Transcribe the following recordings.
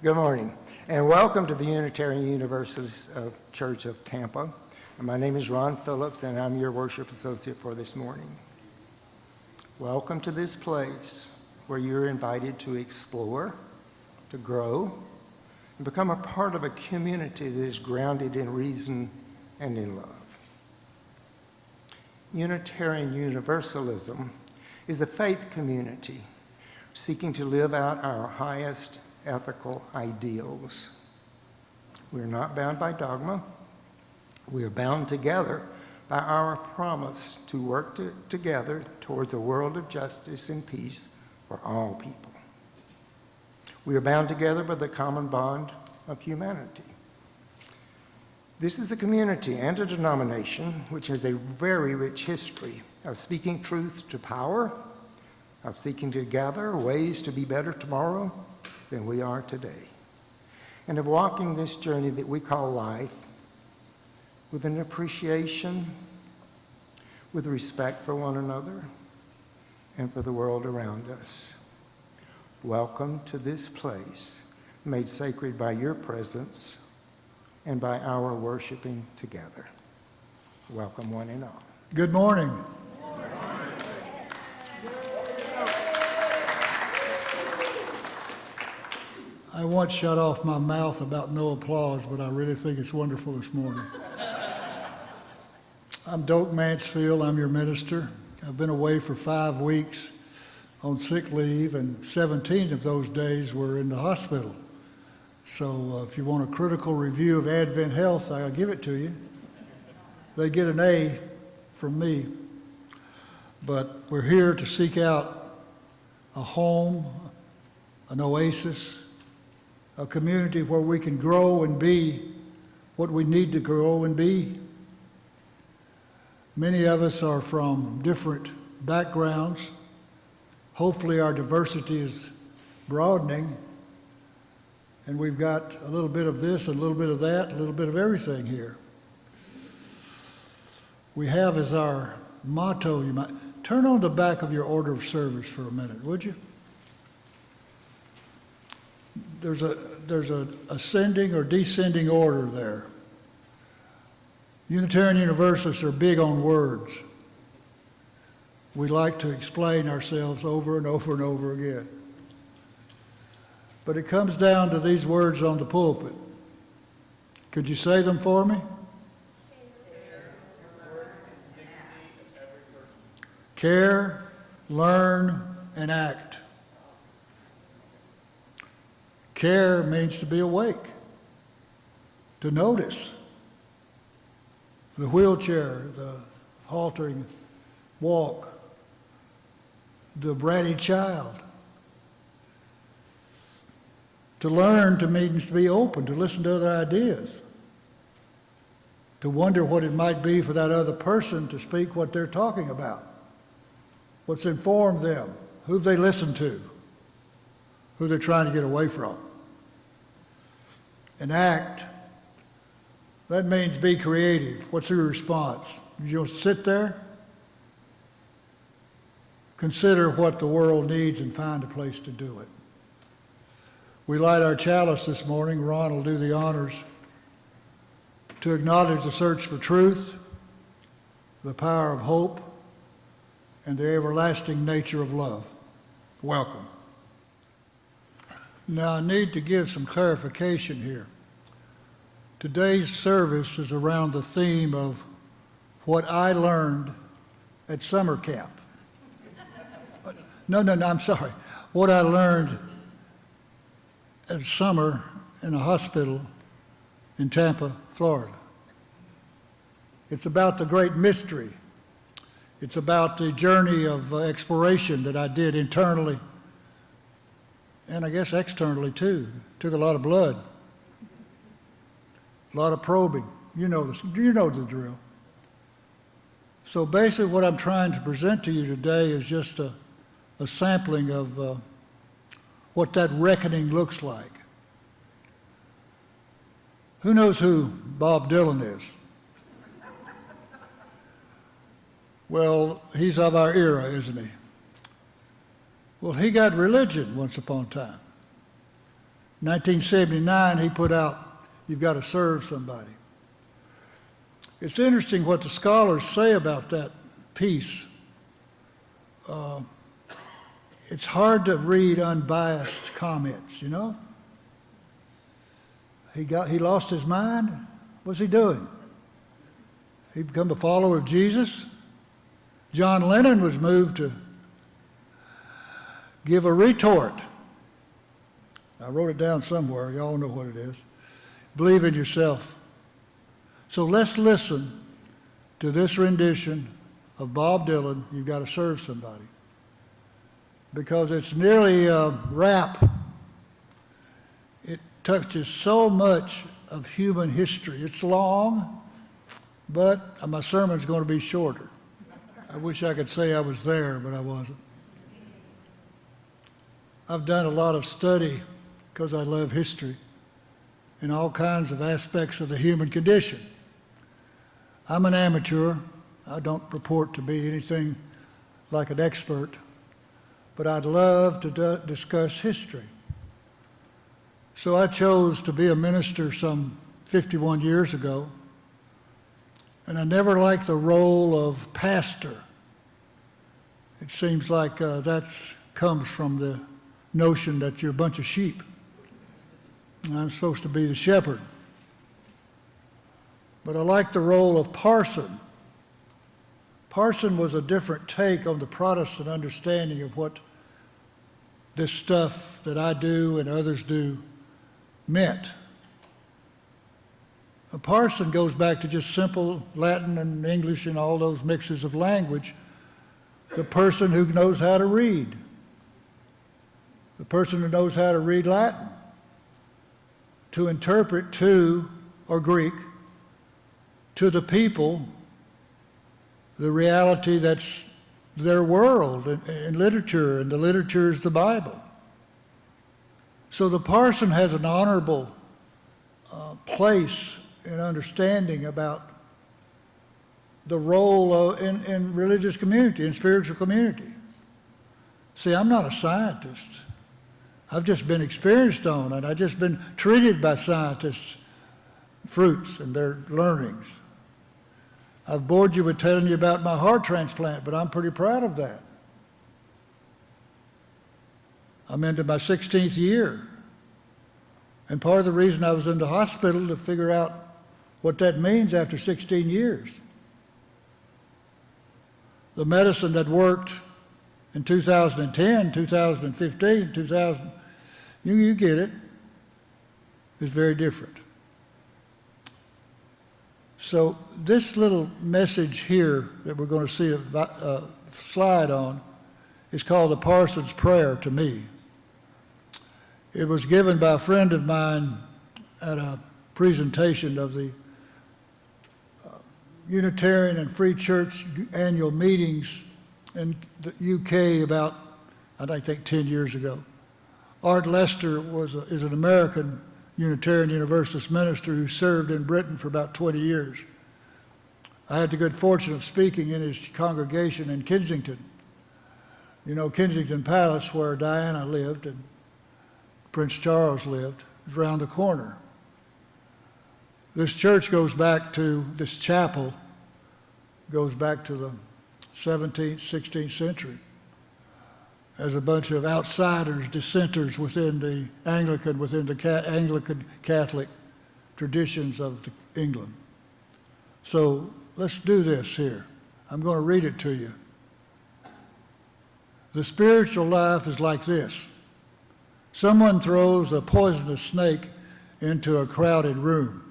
Good morning, and welcome to the Unitarian Universalist Church of Tampa. My name is Ron Phillips, and I'm your worship associate for this morning. Welcome to this place where you're invited to explore, to grow, and become a part of a community that is grounded in reason and in love. Unitarian Universalism is a faith community seeking to live out our highest ethical ideals. We are not bound by dogma. We are bound together by our promise to work together towards a world of justice and peace for all people. We are bound together by the common bond of humanity. This is a community and a denomination which has a very rich history of speaking truth to power, of seeking to gather ways to be better tomorrow than we are today, and of walking this journey that we call life with an appreciation, with respect for one another, and for the world around us. Welcome to this place, made sacred by your presence and by our worshiping together. Welcome one and all. Good morning. I once shut off my mouth about no applause, but I really think it's wonderful this morning. I'm Doak Mansfield. I'm your minister. I've been away for 5 weeks on sick leave, and 17 of those days were in the hospital. So if you want a critical review of Advent Health, I'll give it to you. They get an A from me. But we're here to seek out a home, an oasis, a community where we can grow and be what we need to grow and be. Many of us are from different backgrounds. Hopefully our diversity is broadening, and we've got a little bit of this, a little bit of that, a little bit of everything here. We have as our motto, you might turn on the back of your order of service for a minute, would you? There's a ascending or descending order there. Unitarian Universalists are big on words. We like to explain ourselves over and over and over again. But it comes down to these words on the pulpit. Could you say them for me? Care, learn, and act. Care means to be awake, to notice the wheelchair, the haltering walk, the bratty child. To learn means to be open, to listen to other ideas, to wonder what it might be for that other person to speak what they're talking about, what's informed them, who they listen to, who they're trying to get away from. And act, that means be creative. What's your response? You'll sit there, consider what the world needs, and find a place to do it. We light our chalice this morning. Ron will do the honors to acknowledge the search for truth, the power of hope, and the everlasting nature of love. Welcome. Now, I need to give some clarification here. Today's service is around the theme of what I learned at summer camp. No, I'm sorry. What I learned at summer in a hospital in Tampa, Florida. It's about the great mystery. It's about the journey of exploration that I did internally, and I guess externally too. Took a lot of blood, a lot of probing. You know the drill. So basically what I'm trying to present to you today is just a sampling of what that reckoning looks like. Who knows who Bob Dylan is? Well, he's of our era, isn't he? Well, he got religion once upon a time. 1979, he put out, "You've got to serve somebody." It's interesting what the scholars say about that piece. It's hard to read unbiased comments, you know? He lost his mind. What's he doing? He become a follower of Jesus. John Lennon was moved to give a retort. I wrote it down somewhere. Y'all know what it is. Believe in yourself. So let's listen to this rendition of Bob Dylan, "You've Got to Serve Somebody," because it's nearly a rap. It touches so much of human history. It's long, but my sermon's going to be shorter. I wish I could say I was there, but I wasn't. I've done a lot of study because I love history in all kinds of aspects of the human condition. I'm an amateur. I don't purport to be anything like an expert, but I'd love to discuss history. So I chose to be a minister some 51 years ago, and I never liked the role of pastor. It seems like that comes from the notion that you're a bunch of sheep, and I'm supposed to be the shepherd. But I like the role of parson. Parson was a different take on the Protestant understanding of what this stuff that I do and others do meant. A parson goes back to just simple Latin and English and all those mixes of language. The person who knows how to read. The person who knows how to read Latin. To interpret to, or Greek, to the people, the reality that's their world in literature, and the literature is the Bible. So the parson has an honorable place in understanding about the role in religious community, in spiritual community. See, I'm not a scientist. I've just been experienced on it. I've just been treated by scientists' fruits and their learnings. I've bored you with telling you about my heart transplant, but I'm pretty proud of that. I'm into my 16th year. And part of the reason I was in the hospital to figure out what that means after 16 years. The medicine that worked in 2010, 2015, 2000, you get it, is very different. So this little message here that we're going to see a slide on is called the Parson's Prayer to me. It was given by a friend of mine at a presentation of the Unitarian and Free Church annual meetings in the UK about, I think, 10 years ago. Art Lester is an American Unitarian Universalist minister who served in Britain for about 20 years. I had the good fortune of speaking in his congregation in Kensington. You know, Kensington Palace, where Diana lived and Prince Charles lived, is around the corner. This church goes back to, this chapel goes back to the 17th, 16th century as a bunch of outsiders, dissenters within the Anglican Catholic traditions of England. So let's do this here. I'm going to read it to you. The spiritual life is like this. Someone throws a poisonous snake into a crowded room.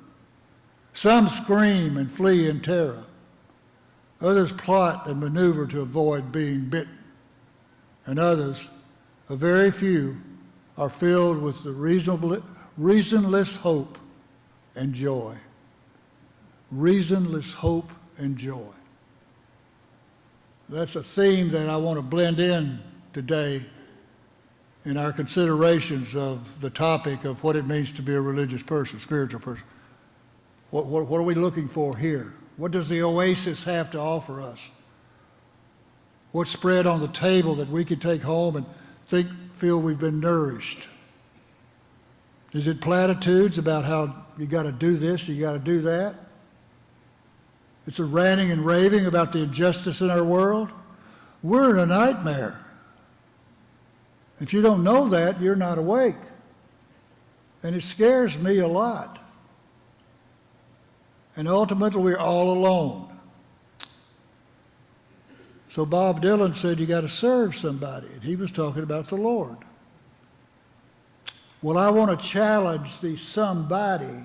Some scream and flee in terror. Others plot and maneuver to avoid being bitten. And others, a very few, are filled with the reasonless hope and joy. Reasonless hope and joy. That's a theme that I want to blend in today in our considerations of the topic of what it means to be a religious person, spiritual person. What are we looking for here? What does the oasis have to offer us? What's spread on the table that we can take home and feel we've been nourished? Is it platitudes about how you got to do this, you got to do that? It's a ranting and raving about the injustice in our world. We're in a nightmare. If you don't know that, you're not awake. And it scares me a lot. And ultimately, we're all alone. So Bob Dylan said you got to serve somebody, and he was talking about the Lord. Well, I want to challenge the somebody,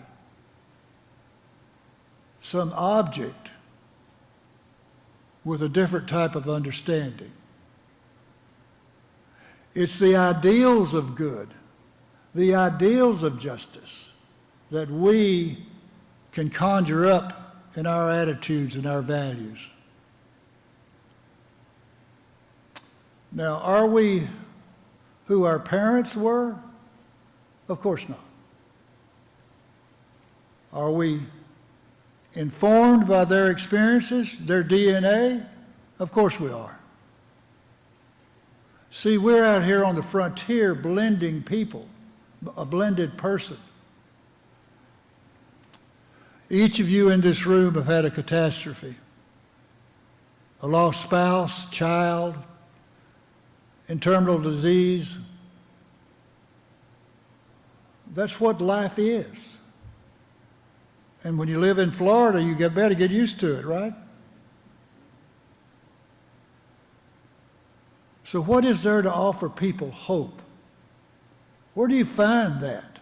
some object, with a different type of understanding. It's the ideals of good, the ideals of justice that we can conjure up in our attitudes and our values. Now, are we who our parents were? Of course not. Are we informed by their experiences, their DNA? Of course we are. See, we're out here on the frontier blending people, a blended person. Each of you in this room have had a catastrophe, a lost spouse, child, in terminal disease. That's what life is. And when you live in Florida, you better get used to it, right? So what is there to offer people hope? Where do you find that?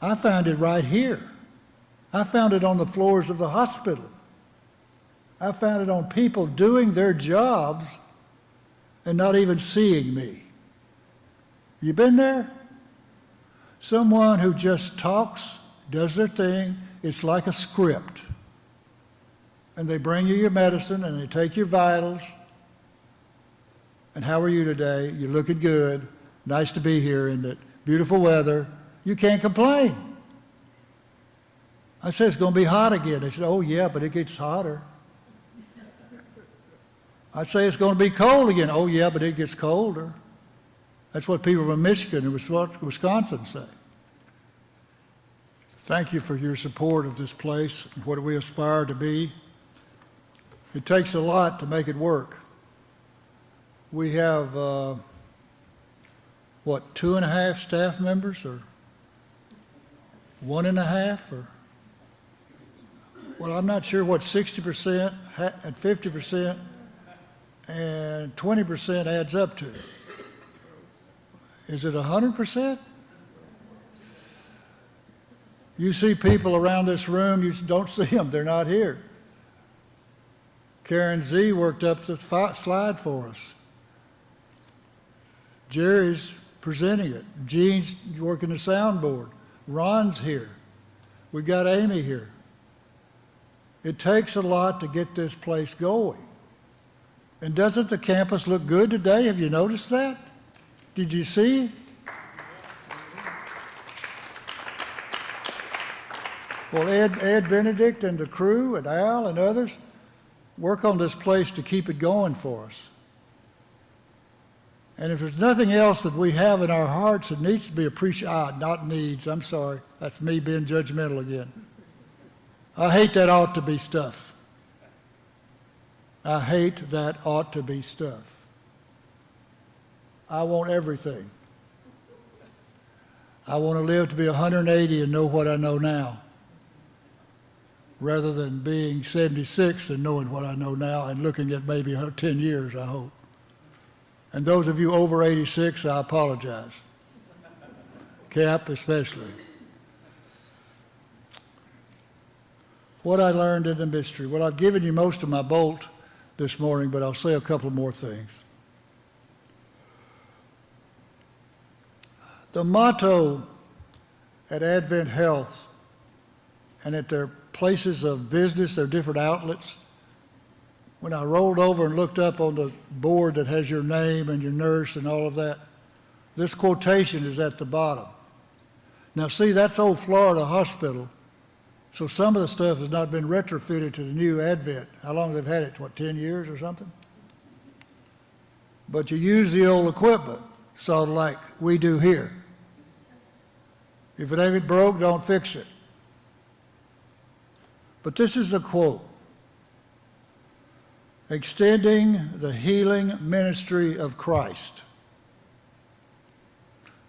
I found it right here. I found it on the floors of the hospital. I found it on people doing their jobs and not even seeing me. You been there? Someone who just talks, does their thing, it's like a script. And they bring you your medicine and they take your vitals. And how are you today? You're looking good. Nice to be here in the beautiful weather. You can't complain. I said, it's going to be hot again. They said, oh yeah, but it gets hotter. I say it's going to be cold again. Oh yeah, but it gets colder. That's what people from Michigan and Wisconsin say. Thank you for your support of this place and what we aspire to be. It takes a lot to make it work. We have, 2.5 staff members or 1.5 or, well, I'm not sure what 60% and 50% and 20% adds up to. Is it 100%? You see people around this room, you don't see them, they're not here. Karen Z worked up the slide for us. Jerry's presenting it. Gene's working the soundboard. Ron's here. We've got Amy here. It takes a lot to get this place going. And doesn't the campus look good today? Have you noticed that? Did you see? Well, Ed Benedict and the crew and Al and others work on this place to keep it going for us. And if there's nothing else that we have in our hearts that needs to be appreciated, not needs, I'm sorry, that's me being judgmental again. I hate that ought to be stuff. I hate that ought to be stuff. I want everything. I want to live to be 180 and know what I know now, rather than being 76 and knowing what I know now and looking at maybe 10 years, I hope. And those of you over 86, I apologize. Cap especially. What I learned in the mystery. Well, I've given you most of my bolt this morning, but I'll say a couple more things. The motto at Advent Health and at their places of business, their different outlets, when I rolled over and looked up on the board that has your name and your nurse and all of that, this quotation is at the bottom. Now see, that's old Florida Hospital, so some of the stuff has not been retrofitted to the new Advent. How long they've had it, 10 years or something? But you use the old equipment, sort of like we do here. If it ain't broke, don't fix it. But this is a quote. Extending the healing ministry of Christ.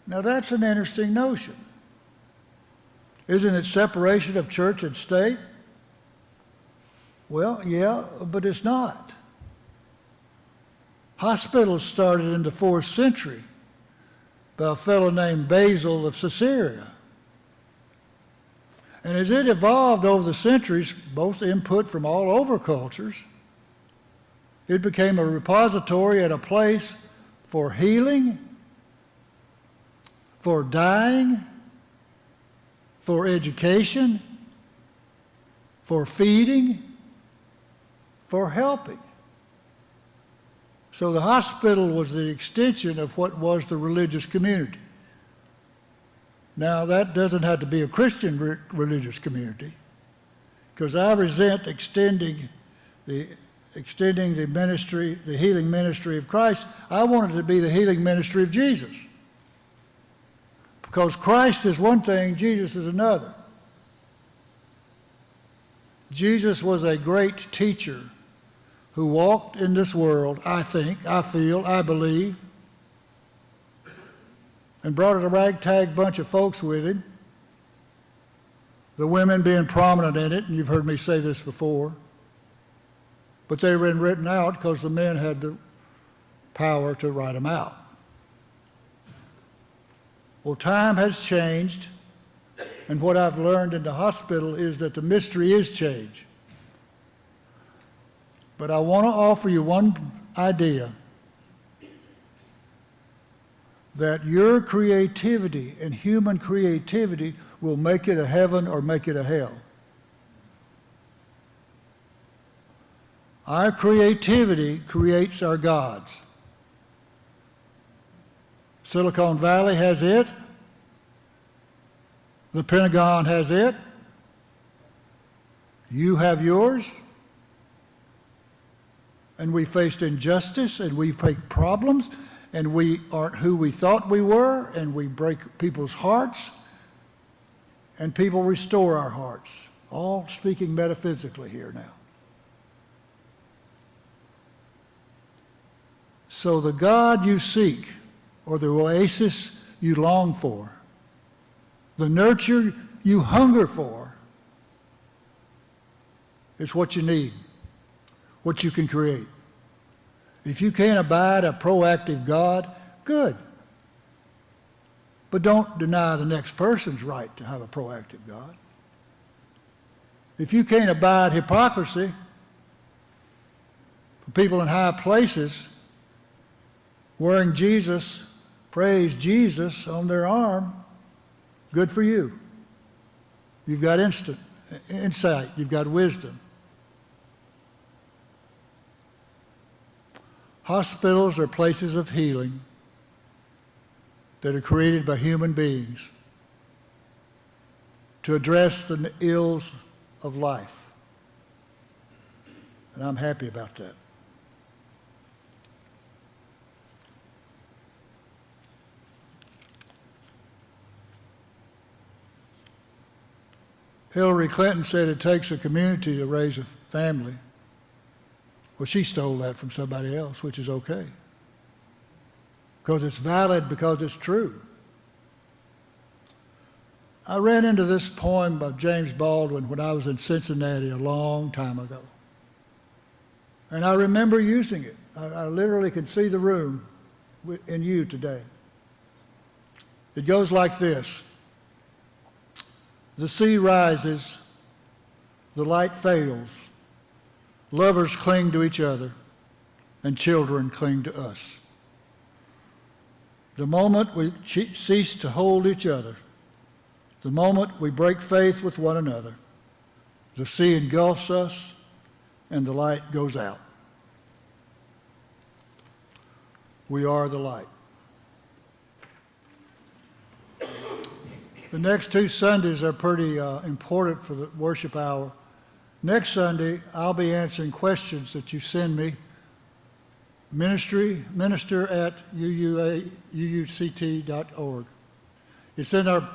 Now that's an interesting notion. Isn't it separation of church and state? Well, yeah, but it's not. Hospitals started in the 4th century by a fellow named Basil of Caesarea. And as it evolved over the centuries, both input from all over cultures, it became a repository and a place for healing, for dying, for education, for feeding, for helping. So the hospital was the extension of what was the religious community. Now, that doesn't have to be a Christian religious community, because I resent extending the ministry, the healing ministry of Christ. I want it to be the healing ministry of Jesus. Because Christ is one thing, Jesus is another. Jesus was a great teacher who walked in this world, I think, I feel, I believe, and brought a ragtag bunch of folks with him, the women being prominent in it, and you've heard me say this before, but they were written out because the men had the power to write them out. Well, time has changed, and what I've learned in the hospital is that the mystery is change. But I want to offer you one idea, that your creativity and human creativity will make it a heaven or make it a hell. Our creativity creates our gods. Silicon Valley has it. The Pentagon has it. You have yours. And we faced injustice, and we face problems, and we aren't who we thought we were, and we break people's hearts, and people restore our hearts. All speaking metaphysically here now. So the God you seek, or the oasis you long for, the nurture you hunger for, is what you need, what you can create. If you can't abide a proactive God, good. But don't deny the next person's right to have a proactive God. If you can't abide hypocrisy for people in high places wearing Jesus, praise Jesus on their arm, good for you. You've got instant insight. You've got wisdom. Hospitals are places of healing that are created by human beings to address the ills of life. And I'm happy about that. Hillary Clinton said it takes a community to raise a family. Well, she stole that from somebody else, which is okay. Because it's valid, because it's true. I ran into this poem by James Baldwin when I was in Cincinnati a long time ago. And I remember using it. I literally can see the room in you today. It goes like this. The sea rises, the light fails, lovers cling to each other, and children cling to us. The moment we cease to hold each other, the moment we break faith with one another, the sea engulfs us and the light goes out. We are the light. The next 2 Sundays are pretty important for the worship hour. Next Sunday, I'll be answering questions that you send me. Minister at UUCT.org. It's in our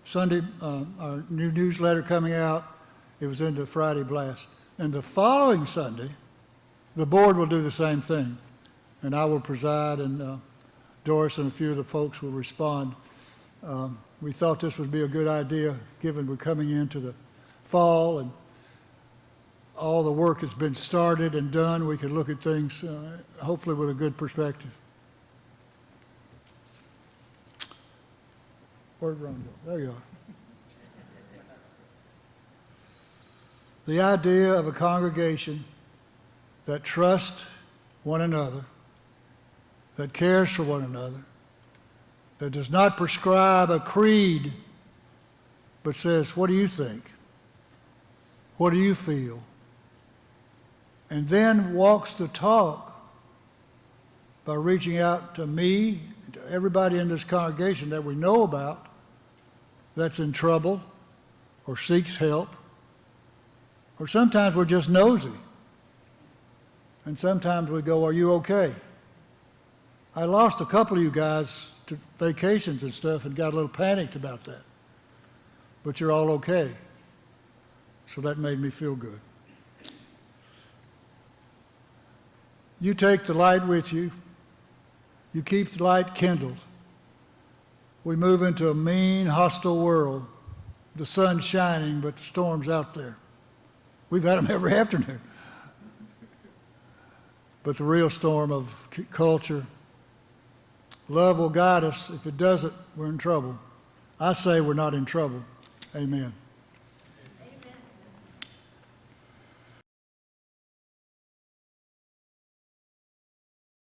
Sunday, our new newsletter coming out, it was in the Friday blast. And the following Sunday, the board will do the same thing. And I will preside, and Doris and a few of the folks will respond. We thought this would be a good idea, given we're coming into the fall and all the work has been started and done. We can look at things hopefully with a good perspective. Where'd Ron go? There you are. The idea of a congregation that trusts one another, that cares for one another, that does not prescribe a creed, but says, what do you think? What do you feel? And then walks the talk by reaching out to me, to everybody in this congregation that we know about that's in trouble or seeks help, or sometimes we're just nosy. And sometimes we go, are you okay? I lost a couple of you guys to vacations and stuff and got a little panicked about that. But you're all okay. So that made me feel good. You take the light with you. You keep the light kindled. We move into a mean, hostile world. The sun's shining, but the storm's out there. We've had them every afternoon. But the real storm of culture, love will guide us. If it doesn't, we're in trouble. I say we're not in trouble. Amen.